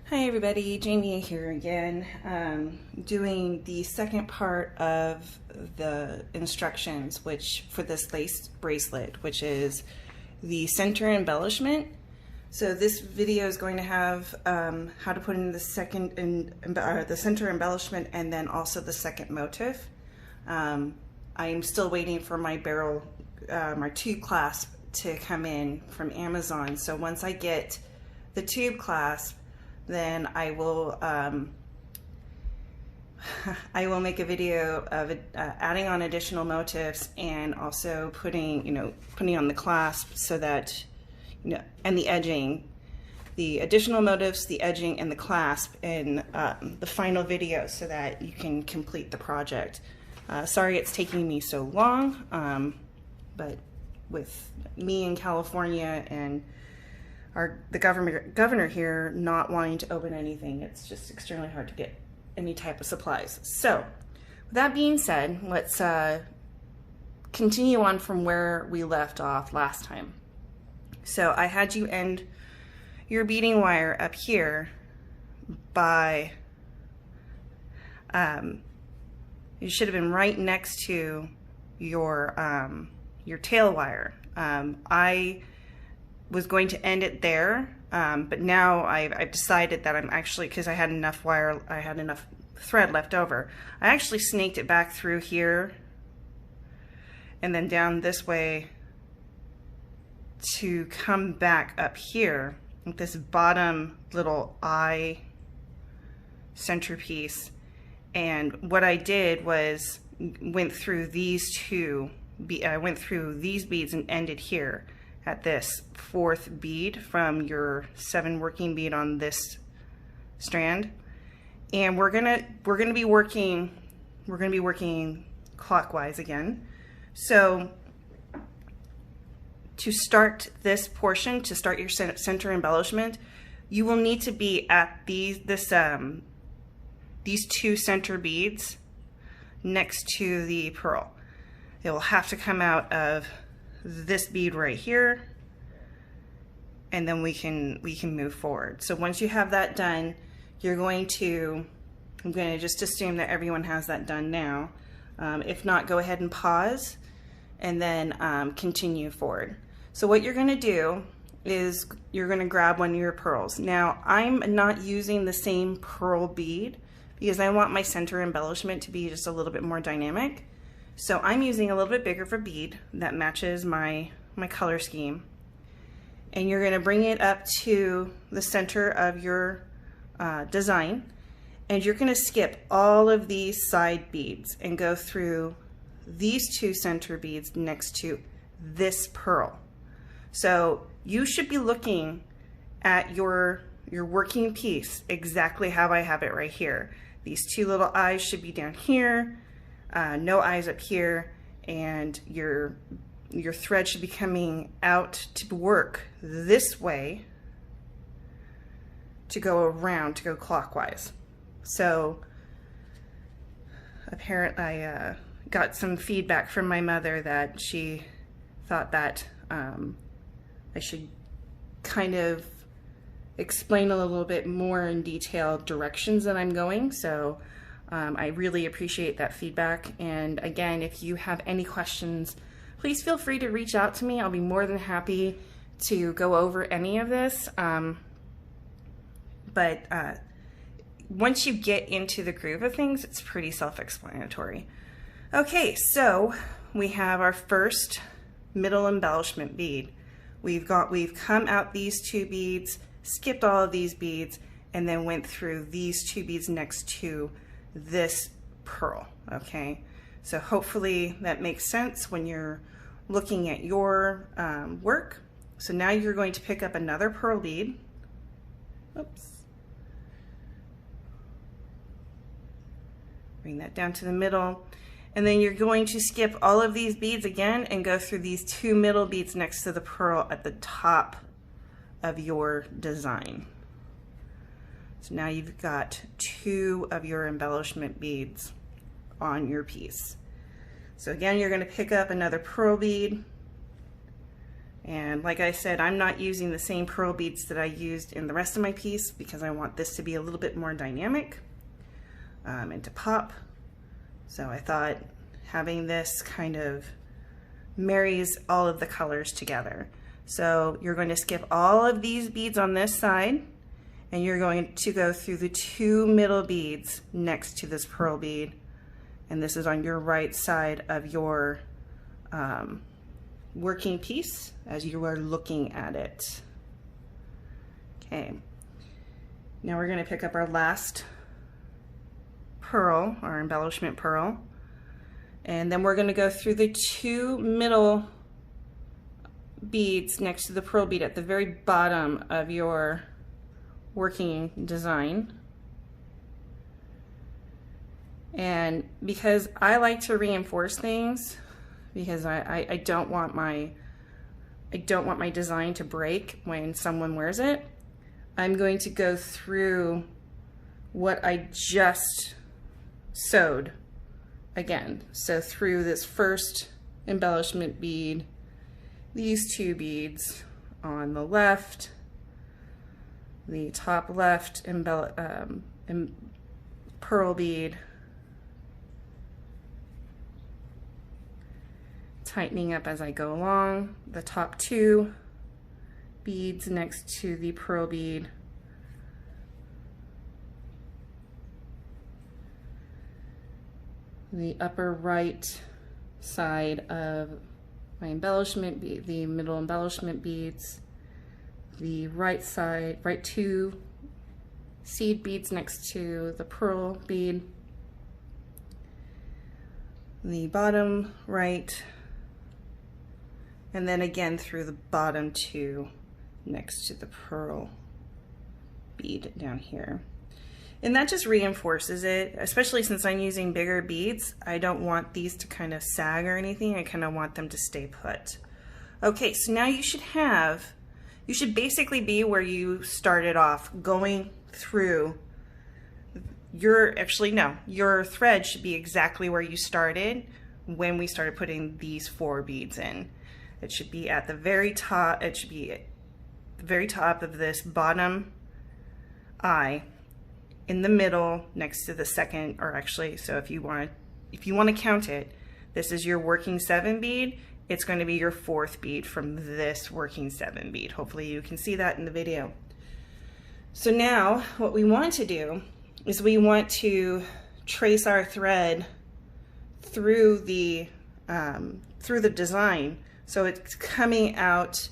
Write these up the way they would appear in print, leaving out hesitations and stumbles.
Hi everybody, Jamie here again, doing the second part of the instructions which for this lace bracelet, which is the center embellishment. So this video is going to have how to put in the the center embellishment and then also the second motif. I'm still waiting for my barrel, my tube clasp to come in from Amazon. So once I get the tube clasp, then I will make a video of adding on additional motifs and also putting on the clasp so that and the edging, the additional motifs, the edging, and the clasp in the final video so that you can complete the project. Sorry it's taking me so long, but with me in California and the governor here not wanting to open anything, it's just extremely hard to get any type of supplies. So with that being said, let's continue on from where we left off last time. So I had you end your beading wire up here by you should have been right next to your tail wire. I was going to end it there, but now I've decided that I'm actually, because I had enough thread left over, I actually snaked it back through here and then down this way to come back up here with this bottom little eye centerpiece. And what I did was went through these beads and ended here at this fourth bead from your 7 working bead on this strand. And we're gonna be working clockwise again. So to start this portion, to start your center embellishment, you will need to be at these 2 center beads next to the pearl. It will have to come out of this bead right here, and then we can move forward. So once you have that done, I'm going to just assume that everyone has that done now. If not, go ahead and pause and then continue forward. So what you're going to do is you're going to grab one of your pearls. Now I'm not using the same pearl bead because I want my center embellishment to be just a little bit more dynamic. So I'm using a little bit bigger of a bead that matches my color scheme. And you're going to bring it up to the center of your design. And you're going to skip all of these side beads and go through these 2 center beads next to this pearl. So you should be looking at your working piece exactly how I have it right here. These 2 little eyes should be down here. No eyes up here, and your thread should be coming out to work this way to go around, to go clockwise. So apparently I got some feedback from my mother that she thought that I should kind of explain a little bit more in detail directions that I'm going. So I really appreciate that feedback. And again, if you have any questions, please feel free to reach out to me. I'll be more than happy to go over any of this. But once you get into the groove of things, it's pretty self-explanatory. Okay, so we have our first middle embellishment bead. We've come out these 2 beads, skipped all of these beads, and then went through these 2 beads next to this pearl. Okay, so hopefully that makes sense when you're looking at your work. So now you're going to pick up another pearl bead. Oops. Bring that down to the middle, and then you're going to skip all of these beads again and go through these 2 middle beads next to the pearl at the top of your design. So now you've got 2 of your embellishment beads on your piece. So again, you're going to pick up another pearl bead, And like I said, I'm not using the same pearl beads that I used in the rest of my piece because I want this to be a little bit more dynamic and to pop. So I thought having this kind of marries all of the colors together. So you're going to skip all of these beads on this side, and you're going to go through the 2 middle beads next to this pearl bead, and this is on your right side of your working piece as you are looking at it. Okay, now we're going to pick up our last pearl, our embellishment pearl, and then we're going to go through the 2 middle beads next to the pearl bead at the very bottom of your working design. And because I like to reinforce things, because I don't want my design to break when someone wears it, I'm going to go through what I just sewed again. So through this first embellishment bead, these 2 beads on the left, the top left pearl bead, tightening up as I go along, the top 2 beads next to the pearl bead, the upper right side of my embellishment bead, the middle embellishment beads, the right side, right 2 seed beads next to the pearl bead, the bottom right, and then again through the bottom 2 next to the pearl bead down here. And that just reinforces it, especially since I'm using bigger beads. I don't want these to kind of sag or anything. I kind of want them to stay put. Okay, so now you should basically be where you started off, going through your thread should be exactly where you started when we started putting these 4 beads in. It should be at the very top. It should be at the very top of this bottom eye, in the middle next to the second, or actually, so if you want to count it, this is your working 7 bead. It's going to be your 4th bead from this working 7 bead. Hopefully you can see that in the video. So now what we want to do is we want to trace our thread through the design, so it's coming out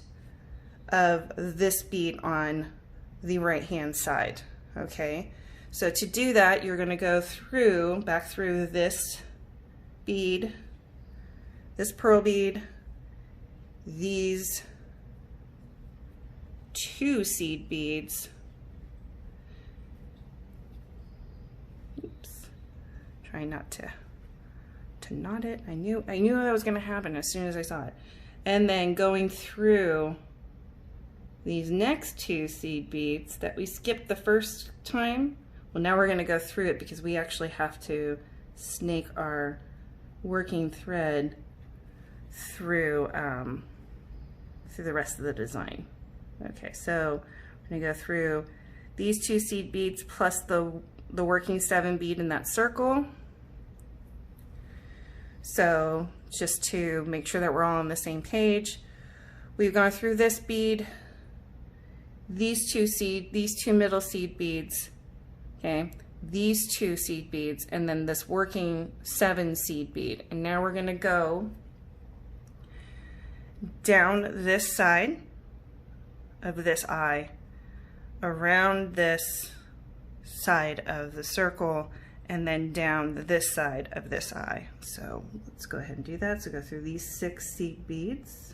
of this bead on the right hand side. Okay, so to do that, you're going to go back through this bead, this pearl bead, these 2 seed beads. Oops, try not to knot it. I knew that was going to happen as soon as I saw it. And then going through these next 2 seed beads that we skipped the first time. Well, now we're going to go through it because we actually have to snake our working thread through the rest of the design. Okay, so we're going to go through these 2 seed beads plus the working 7 bead in that circle. So just to make sure that we're all on the same page, we've gone through this bead, these 2 middle seed beads, okay, these 2 seed beads, and then this working 7 seed bead. And now we're going to go down this side of this eye, around this side of the circle, and then down this side of this eye. So let's go ahead and do that. So go through these 6 seed beads.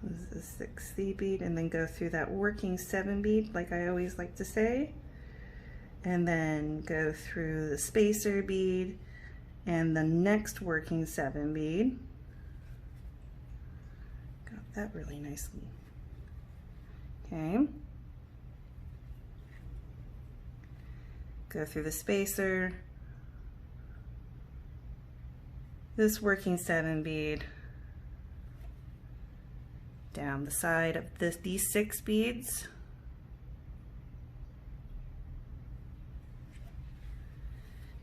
This is the 6th seed bead, and then go through that working 7 bead like I always like to say, and then go through the spacer bead and the next working 7 bead. Got that really nicely. Okay, go through the spacer, this working 7 bead, down the side of these 6 beads,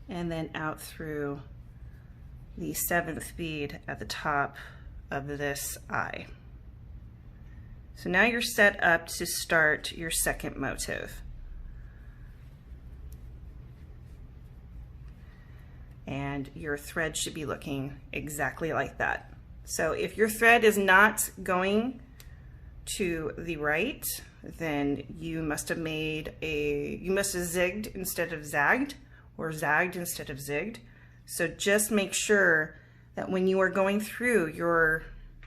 and then out through the 7th bead at the top of this eye. So now you're set up to start your second motif. And your thread should be looking exactly like that. So if your thread is not going to the right, then you must have zigged instead of zagged, or zagged instead of zigged. So just make sure that when you are going through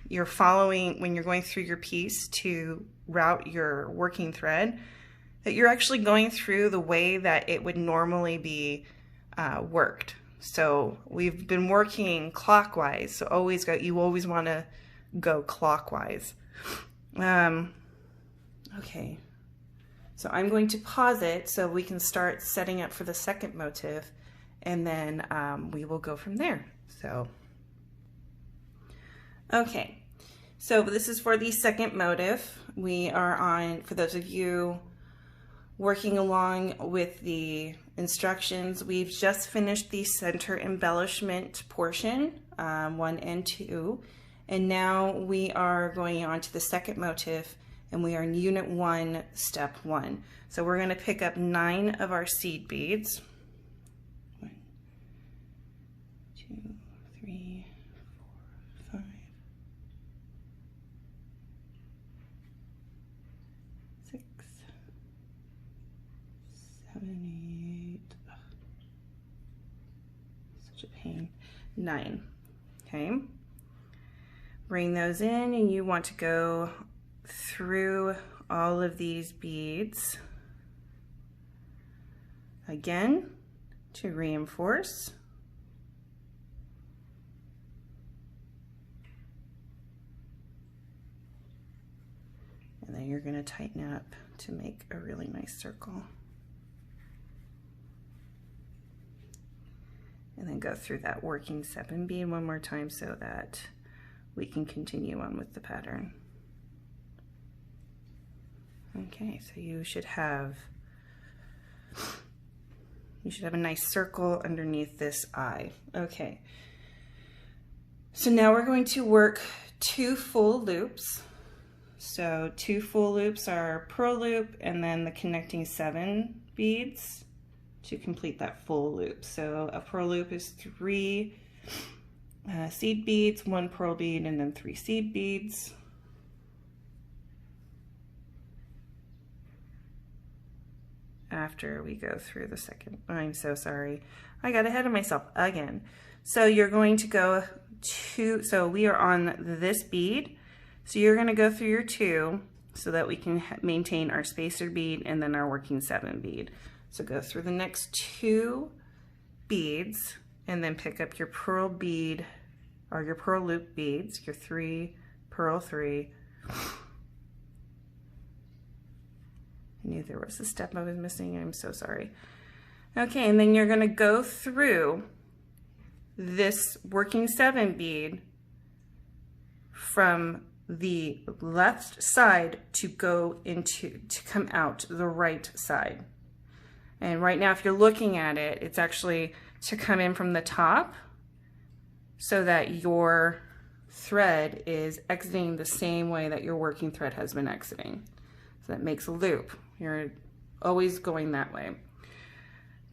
when you're going through your piece to route your working thread, that you're actually going through the way that it would normally be worked. So we've been working clockwise, so you always want to go clockwise. Okay, so I'm going to pause it so we can start setting up for the second motif, and then we will go from there. So, okay, so this is for the second motif. We are on, for those of you working along with the instructions, we've just finished the center embellishment portion, 1 and 2, and now we are going on to the second motif, and we are in unit 1, step 1. So we're going to pick up 9 of our seed beads. 1, 2, 3, 4, 5, 6, 7, 8, such a pain, 9. Okay, bring those in, and you want to go through all of these beads again to reinforce. And then you're going to tighten up to make a really nice circle. And then go through that working 7 bead one more time so that we can continue on with the pattern. Okay, so you should have a nice circle underneath this eye. Okay, so now we're going to work 2 full loops. So 2 full loops are purl loop and then the connecting 7 beads to complete that full loop. So a purl loop is 3 seed beads, 1 purl bead, and then 3 seed beads. After we go through the second, I'm so sorry, I got ahead of myself again. So you're going to go so we are on this bead, so you're going to go through your 2 so that we can maintain our spacer bead and then our working 7 bead. So go through the next 2 beads and then pick up your purl bead or your purl loop beads, your 3, purl 3. I knew there was a step I was missing. I'm so sorry. Okay, and then you're going to go through this working 7 bead from the left side to come out the right side. And right now, if you're looking at it, it's actually to come in from the top so that your thread is exiting the same way that your working thread has been exiting. So that makes a loop. You're always going that way.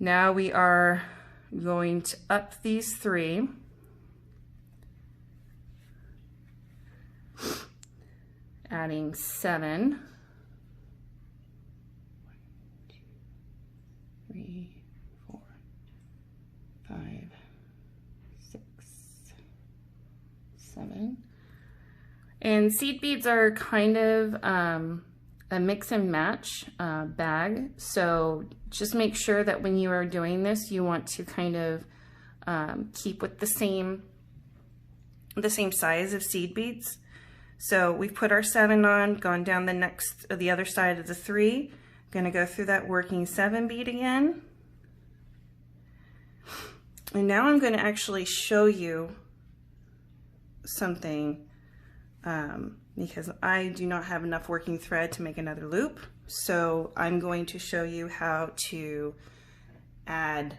Now we are going to up these 3. Adding 7. 1, 2, 3, 4, 5, 6, 7. And seed beads are kind of a mix and match bag, so just make sure that when you are doing this, you want to kind of keep with the same size of seed beads. So we've put our 7 on, gone down the other side of the 3, gonna go through that working 7 bead again, And now I'm going to actually show you something because I do not have enough working thread to make another loop. So I'm going to show you how to add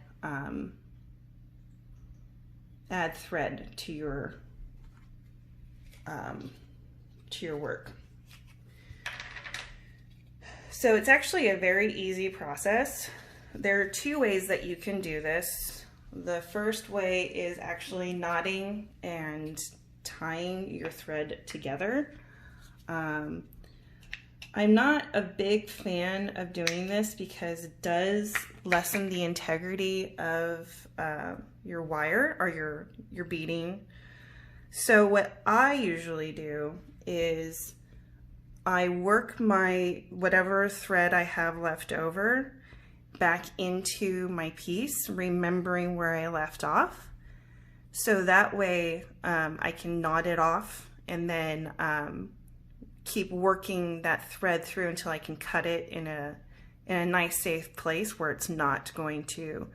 thread to your work. So it's actually a very easy process. There are two ways that you can do this. The first way is actually knotting and tying your thread together. I'm not a big fan of doing this because it does lessen the integrity of your wire or your beading. So what I usually do is I work my whatever thread I have left over back into my piece, remembering where I left off. So that way I can knot it off and then keep working that thread through until I can cut it in a nice safe place where it's not going to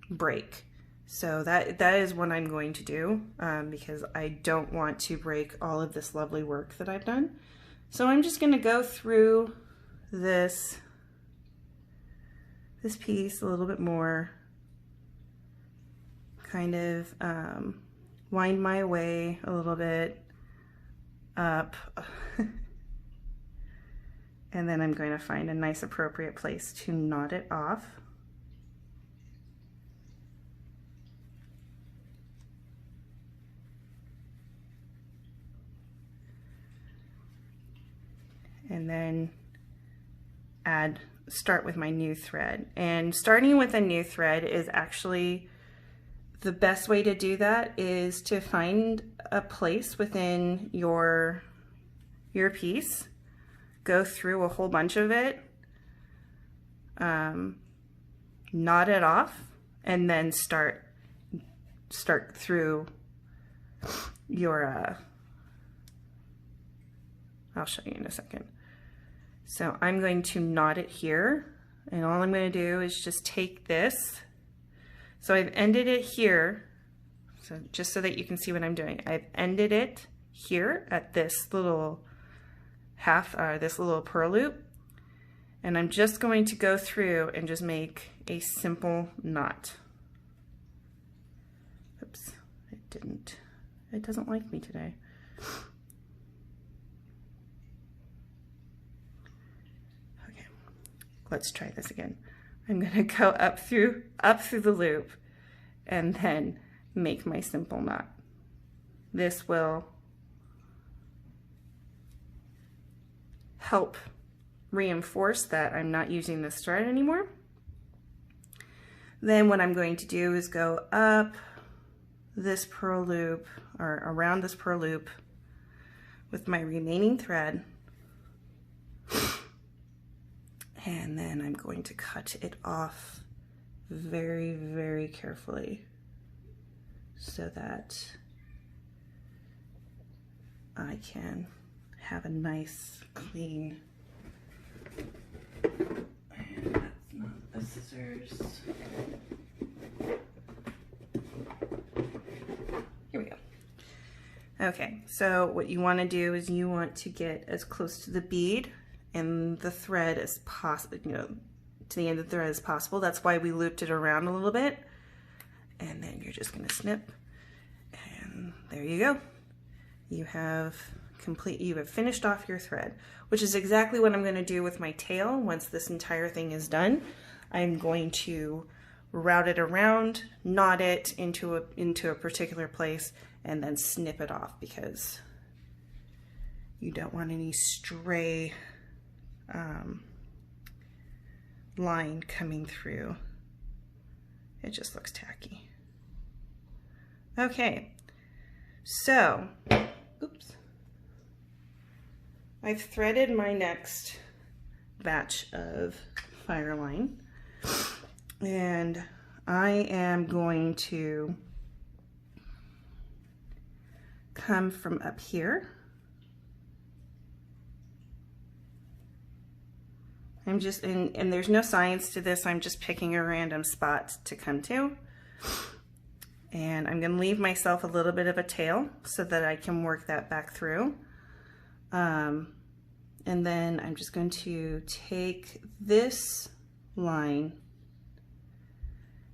break. So that is what I'm going to do because I don't want to break all of this lovely work that I've done. So I'm just going to go through this piece a little bit more, kind of wind my way a little bit up, and then I'm going to find a nice appropriate place to knot it off. And then start with my new thread. And starting with a new thread is actually the best way to do that, is to find a place within your piece, go through a whole bunch of it, knot it off, and then start through your I'll show you in a second. So I'm going to knot it here, and all I'm going to do is just take this. So I've ended it here, so just so that you can see what I'm doing. I've ended it here at this little this little purl loop, and I'm just going to go through and just make a simple knot. Oops, it doesn't like me today. Let's try this again. I'm going to go up through the loop and then make my simple knot. This will help reinforce that I'm not using this thread anymore. Then what I'm going to do is go up this purl loop, or around this purl loop, with my remaining thread. And then I'm going to cut it off very, very carefully so that I can have a nice, clean, and that's not the scissors. Here we go. Okay, so what you want to do is you want to get as close to the bead and the thread as possible, to the end of the thread as possible. That's why we looped it around a little bit. And then you're just gonna snip, and there you go. You have finished off your thread, which is exactly what I'm gonna do with my tail. Once this entire thing is done, I'm going to route it around, knot it into a particular place, and then snip it off, because you don't want any stray line coming through. It just looks tacky. Okay, so, oops, I've threaded my next batch of fire line, and I am going to come from up here I'm just, and there's no science to this, I'm just picking a random spot to come to. And I'm gonna leave myself a little bit of a tail so that I can work that back through. And then I'm just going to take this line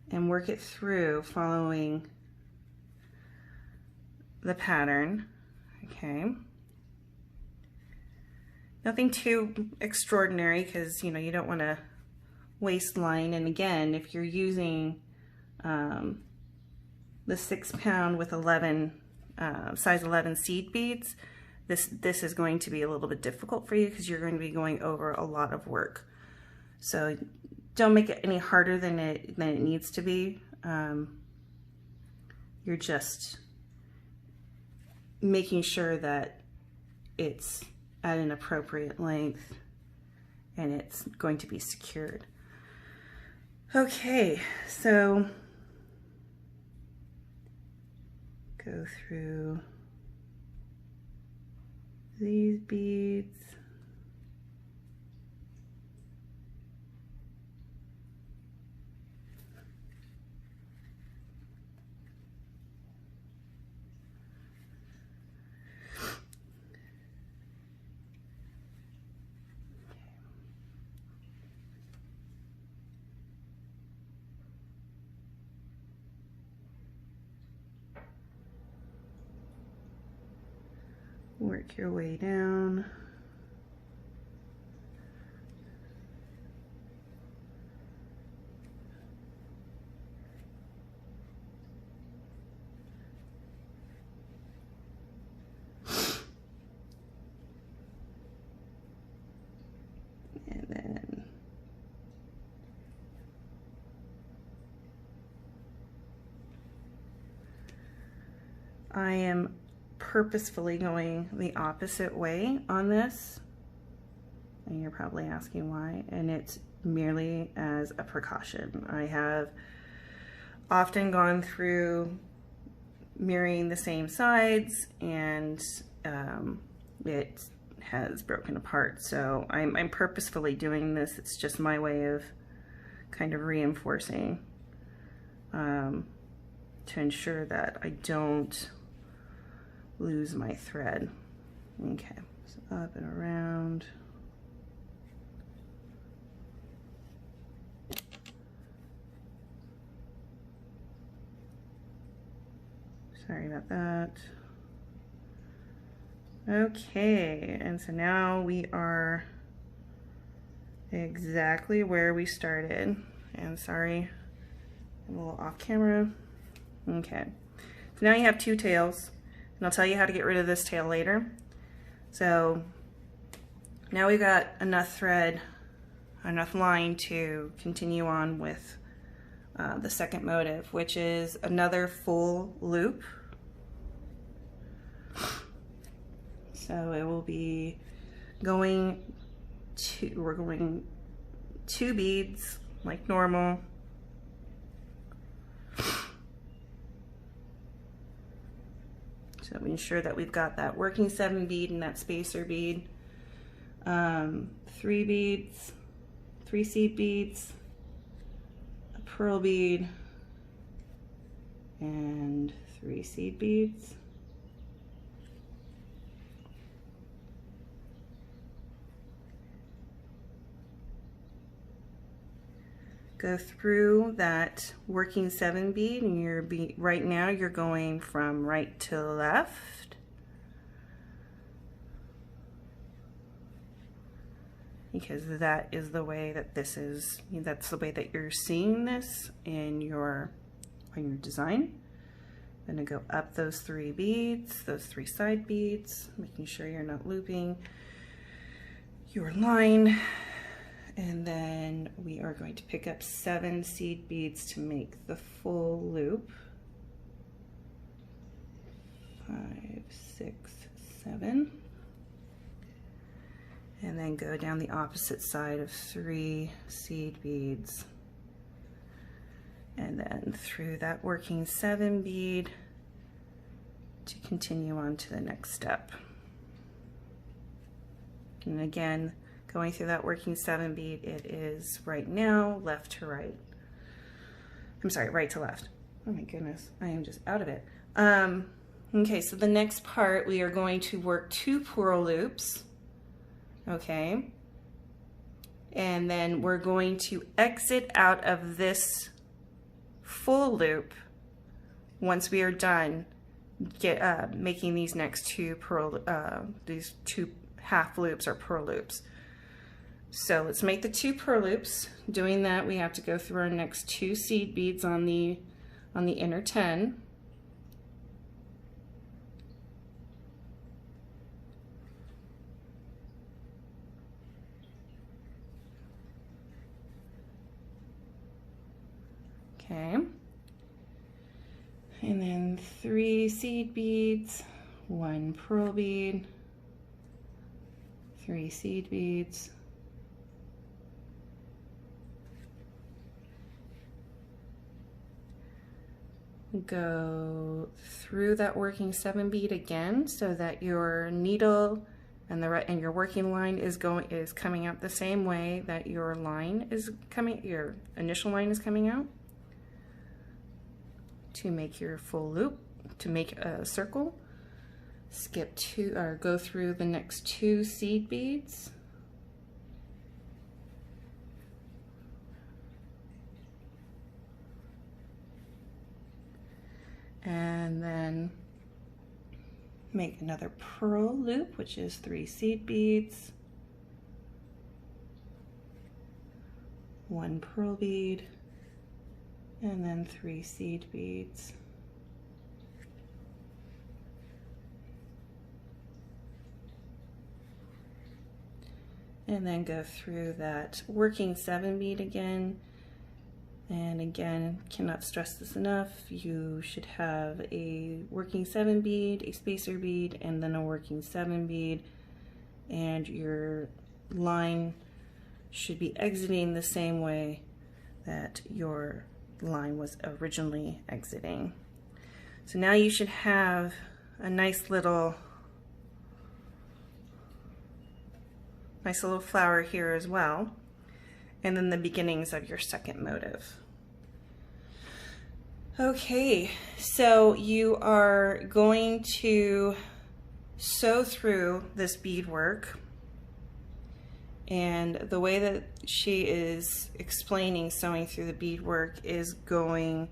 and work it through following the pattern, okay? Nothing too extraordinary because, you know, you don't want to waste line. And again, if you're using the 6 pound with 11 size 11 seed beads, this is going to be a little bit difficult for you because you're going to be going over a lot of work. So don't make it any harder than it needs to be. You're just making sure that it's at an appropriate length and it's going to be secured. Okay, so go through these beads. Work your way down. And then I am purposefully going the opposite way on this, and you're probably asking why, and it's merely as a precaution. I have often gone through mirroring the same sides and it has broken apart, so I'm purposefully doing this. It's just my way of kind of reinforcing to ensure that I don't lose my thread. Okay, so up and around. Sorry about that. Okay, and so now we are exactly where we started. And sorry, I'm a little off camera. Okay, so now you have two tails. And I'll tell you how to get rid of this tail later. So now we've got enough thread, enough line to continue on with the second motif, which is another full loop. So it will be going to, we're going 2 beads like normal. So we ensure that we've got that working 7 bead and that spacer bead, 3 beads, 3 seed beads, a pearl bead, and 3 seed beads. Go through that working 7 bead, and you're right now you're going from right to left. Because that is the way that this is, that's the way that you're seeing this in your design. I'm gonna go up those 3 beads, those 3 side beads, making sure you're not looping your line. And then we are going to pick up 7 seed beads to make the full loop. 5, 6, 7. And then go down the opposite side of 3 seed beads. And then through that working 7 bead to continue on to the next step. And again, going through that working 7 bead. It is right now left to right. I'm sorry, right to left. Oh my goodness, I am just out of it. Okay, so the next part, we are going to work 2 purl loops, okay? And then we're going to exit out of this full loop once we are done making these next 2 these 2 half loops or purl loops. So let's make the 2 purl loops. Doing that, we have to go through our next 2 seed beads on the inner 10. Okay. And then 3 seed beads, 1 purl bead, 3 seed beads, go through that working 7 bead again so that your needle and your working line is coming out the same way that your initial line is coming out. To make your full loop, to make a circle, skip 2 or go through the next 2 seed beads. And then make another purl loop, which is 3 seed beads, 1 purl bead, and then 3 seed beads. And then go through that working 7 bead again. And again, cannot stress this enough, you should have a working 7 bead, a spacer bead, and then a working 7 bead. And your line should be exiting the same way that your line was originally exiting. So now you should have a nice little flower here as well, and then the beginnings of your second motif. Okay, so you are going to sew through this beadwork, and the way that she is explaining sewing through the beadwork is going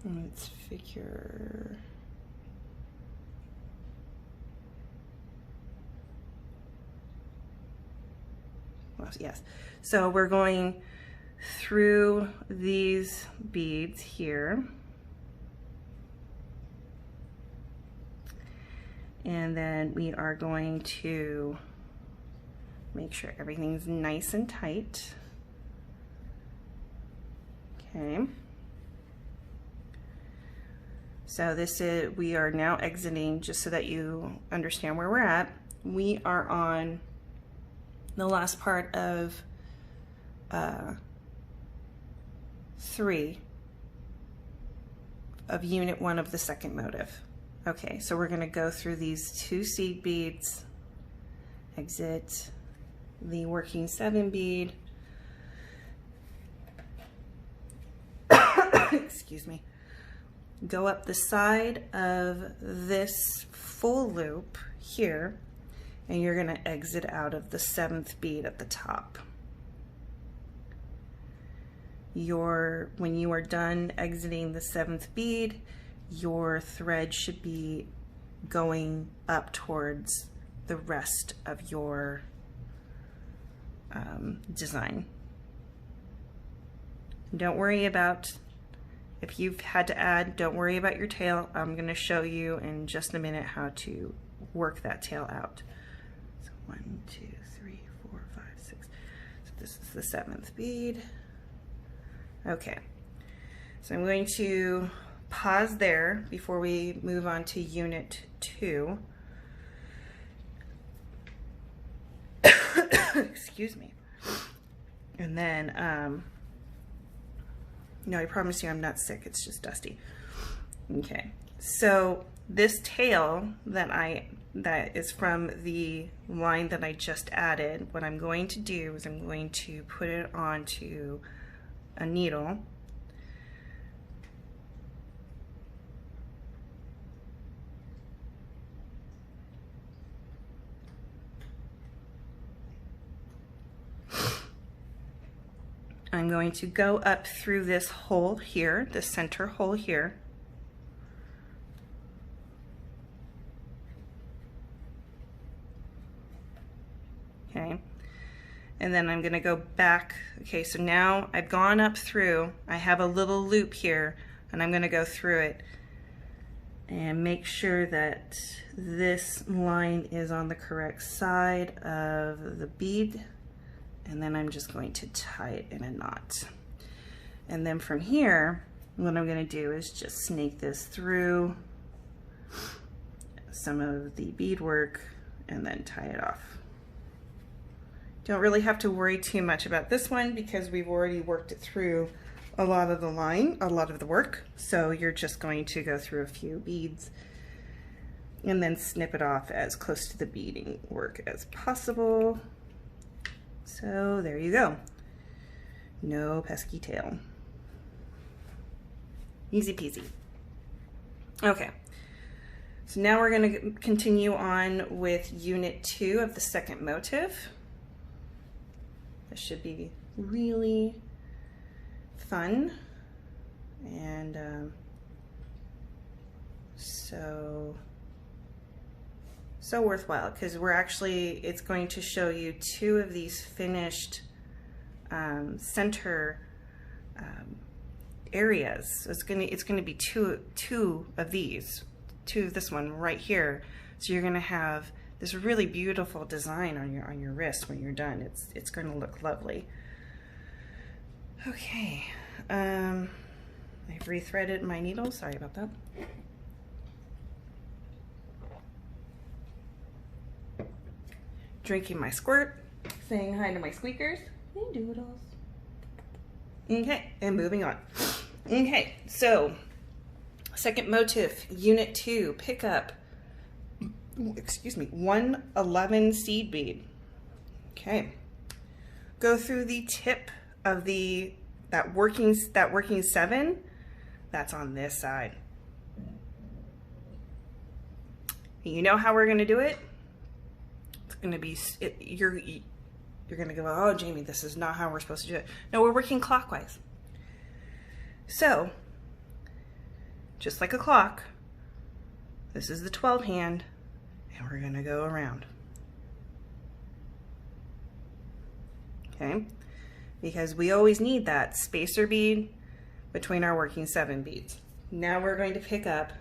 let's figure, well, yes, so we're going through these beads here, and then we are going to make sure everything's nice and tight. Okay. So we are now exiting, just so that you understand where we're at. We are on the last part of 3 of unit 1 of the second motif. Okay, so we're gonna go through these 2 seed beads, exit the working 7 bead, excuse me, go up the side of this full loop here, and you're gonna exit out of the 7th bead at the top. When you are done exiting the 7th bead, your thread should be going up towards the rest of your design. Don't worry about, if you've had to add, don't worry about your tail. I'm going to show you in just a minute how to work that tail out. So 1, 2, 3, 4, 5, 6. So this is the 7th bead. Okay, so I'm going to pause there before we move on to unit 2. Excuse me. And then, no, I promise you I'm not sick, it's just dusty. Okay, so this tail that is from the line that I just added, what I'm going to do is I'm going to put it onto a needle. I'm going to go up through this hole here, the center hole here. Okay, and then I'm going to go back. Okay, so now I've gone up through, I have a little loop here, and I'm going to go through it and make sure that this line is on the correct side of the bead. And then I'm just going to tie it in a knot. And then from here, what I'm going to do is just snake this through some of the beadwork and then tie it off. Don't really have to worry too much about this one because we've already worked it through a lot of the line, a lot of the work. So you're just going to go through a few beads and then snip it off as close to the beading work as possible. So there you go. No pesky tail. Easy peasy. Okay, so now we're going to continue on with unit 2 of the second motif. This should be really fun and so worthwhile, because it's going to show you 2 of these finished center areas. So it's going to be two of these, 2 of this one right here. So you're going to have this really beautiful design on your wrist when you're done. It's going to look lovely. Okay, I've rethreaded my needle. Sorry about that. Drinking my squirt, saying hi to my squeakers. Hey, doodles. Okay, and moving on. Okay, so second motif, unit 2, pick up, excuse me, 111 seed bead. Okay, go through the tip of that working 7. That's on this side. You know how we're going to do it? Going to be you're going to go, oh Jamie, this is not how we're supposed to do it. No, we're working clockwise. So just like a clock, this is the 12 hand and we're going to go around. Okay, because we always need that spacer bead between our working 7 beads. Now we're going to pick up